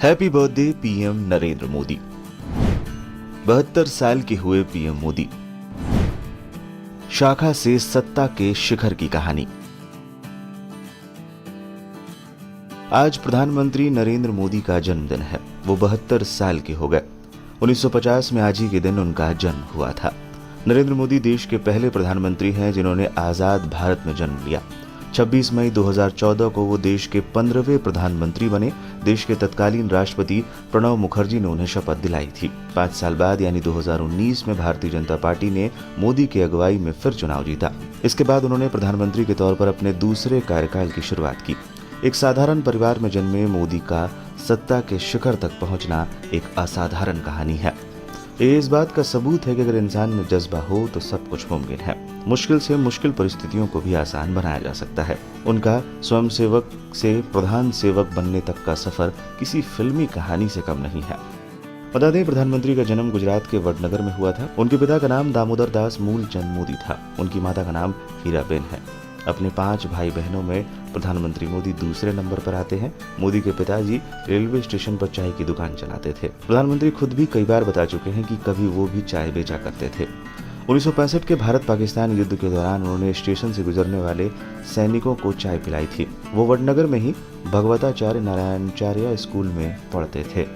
Happy birthday PM Narendra Modi. 72 साल के हुए पीएम मोदी। शाखा से सत्ता के शिखर की कहानी। आज प्रधानमंत्री नरेंद्र मोदी का जन्मदिन है। वो 72 साल के हो गए। 1950 में आज ही के दिन उनका जन्म हुआ था। नरेंद्र मोदी देश के पहले प्रधानमंत्री हैं जिन्होंने आजाद भारत में जन्म लिया। 26 मई 2014 को वो देश के 15वें प्रधानमंत्री बने। देश के तत्कालीन राष्ट्रपति प्रणब मुखर्जी ने उन्हें शपथ दिलाई थी। 5 साल बाद यानी 2019 में भारतीय जनता पार्टी ने मोदी की अगुवाई में फिर चुनाव जीता। इसके बाद उन्होंने प्रधानमंत्री के तौर पर अपने दूसरे कार्यकाल की शुरुआत की। एक साधारण परिवार में जन्मे मोदी का सत्ता के शिखर तक पहुंचना एक असाधारण कहानी है। ये इस बात का सबूत है कि अगर इंसान में जज्बा हो तो सब कुछ मुमकिन है। मुश्किल से मुश्किल परिस्थितियों को भी आसान बनाया जा सकता है। उनका स्वयंसेवक से प्रधान सेवक बनने तक का सफर किसी फिल्मी कहानी से कम नहीं है। बता दें, प्रधानमंत्री का जन्म गुजरात के वडनगर में हुआ था। उनके पिता का नाम दामोदर दास मूलचंद मोदी था। उनकी माता का नाम हीराबेन है। अपने 5 भाई बहनों में प्रधानमंत्री मोदी दूसरे नंबर पर आते हैं। मोदी के पिताजी रेलवे स्टेशन पर चाय की दुकान चलाते थे। प्रधानमंत्री खुद भी कई बार बता चुके हैं कि कभी वो भी चाय बेचा करते थे। 1965 के भारत पाकिस्तान युद्ध के दौरान उन्होंने स्टेशन से गुजरने वाले सैनिकों को चाय पिलाई थी। वो वडनगर में ही भगवताचार्य नारायणाचार्य स्कूल में पढ़ते थे।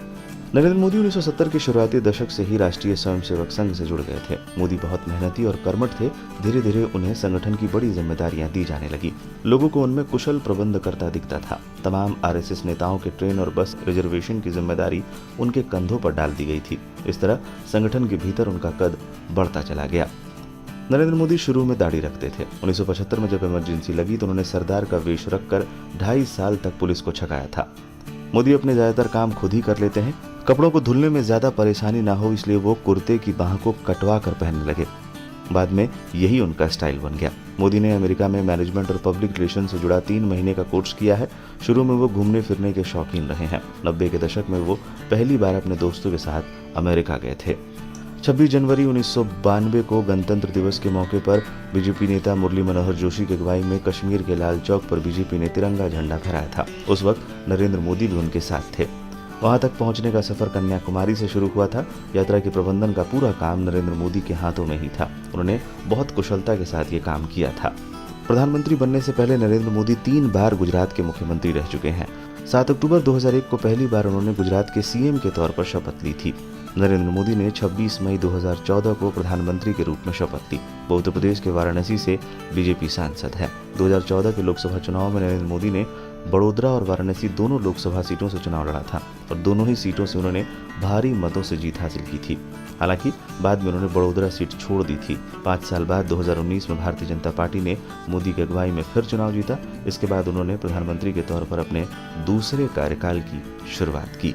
नरेंद्र मोदी 1970 के शुरुआती दशक से ही राष्ट्रीय स्वयंसेवक संघ से जुड़ गए थे। मोदी बहुत मेहनती और कर्मठ थे। धीरे धीरे उन्हें संगठन की बड़ी जिम्मेदारियां दी जाने लगी। लोगों को उनमें कुशल प्रबंधकर्ता दिखता था। तमाम आरएसएस नेताओं के ट्रेन और बस रिजर्वेशन की जिम्मेदारी उनके कंधों पर डाल दी गई थी। इस तरह संगठन के भीतर उनका कद बढ़ता चला गया। नरेंद्र मोदी शुरू में दाढ़ी रखते थे। 1975 में जब इमरजेंसी लगी तो उन्होंने सरदार का वेश रखकर 2.5 साल तक पुलिस को छकाया था। मोदी अपने ज्यादातर काम खुद ही कर लेते हैं। कपड़ों को धुलने में ज्यादा परेशानी ना हो इसलिए वो कुर्ते की बाह को कटवा कर पहनने लगे। बाद में यही उनका स्टाइल बन गया। मोदी ने अमेरिका में मैनेजमेंट और पब्लिक रिलेशन से जुड़ा 3 महीने का कोर्स किया है। शुरू में वो घूमने फिरने के शौकीन रहे हैं। 90 के दशक में वो पहली बार अपने दोस्तों के साथ अमेरिका गए थे। 26 जनवरी 1992 को गणतंत्र दिवस के मौके पर बीजेपी नेता मुरली मनोहर जोशी की अगुवाई में कश्मीर के लाल चौक पर बीजेपी ने तिरंगा झंडा फहराया था। उस वक्त नरेंद्र मोदी भी उनके साथ थे। वहां तक पहुंचने का सफर कन्याकुमारी से शुरू हुआ था। यात्रा के प्रबंधन का पूरा काम नरेंद्र मोदी के हाथों में ही था। उन्होंने बहुत कुशलता के साथ ये काम किया था। प्रधानमंत्री बनने से पहले नरेंद्र मोदी 3 बार गुजरात के मुख्यमंत्री रह चुके हैं। 7 अक्टूबर 2001 को पहली बार उन्होंने गुजरात के सीएम के तौर पर शपथ ली थी। नरेंद्र मोदी ने 26 मई 2014 को प्रधानमंत्री के रूप में शपथ ली। वो उत्तर प्रदेश के वाराणसी से बीजेपी सांसद है। 2014 के लोकसभा चुनाव में नरेंद्र मोदी ने बड़ोदरा और वाराणसी दोनों लोकसभा सीटों से चुनाव लड़ा था और दोनों ही सीटों से उन्होंने भारी मतों से जीत हासिल की थी। हालांकि बाद में उन्होंने बड़ोदरा सीट छोड़ दी थी। 5 साल बाद 2019 में भारतीय जनता पार्टी ने मोदी की अगुवाई में फिर चुनाव जीता। इसके बाद उन्होंने प्रधानमंत्री के तौर पर अपने दूसरे कार्यकाल की शुरुआत की।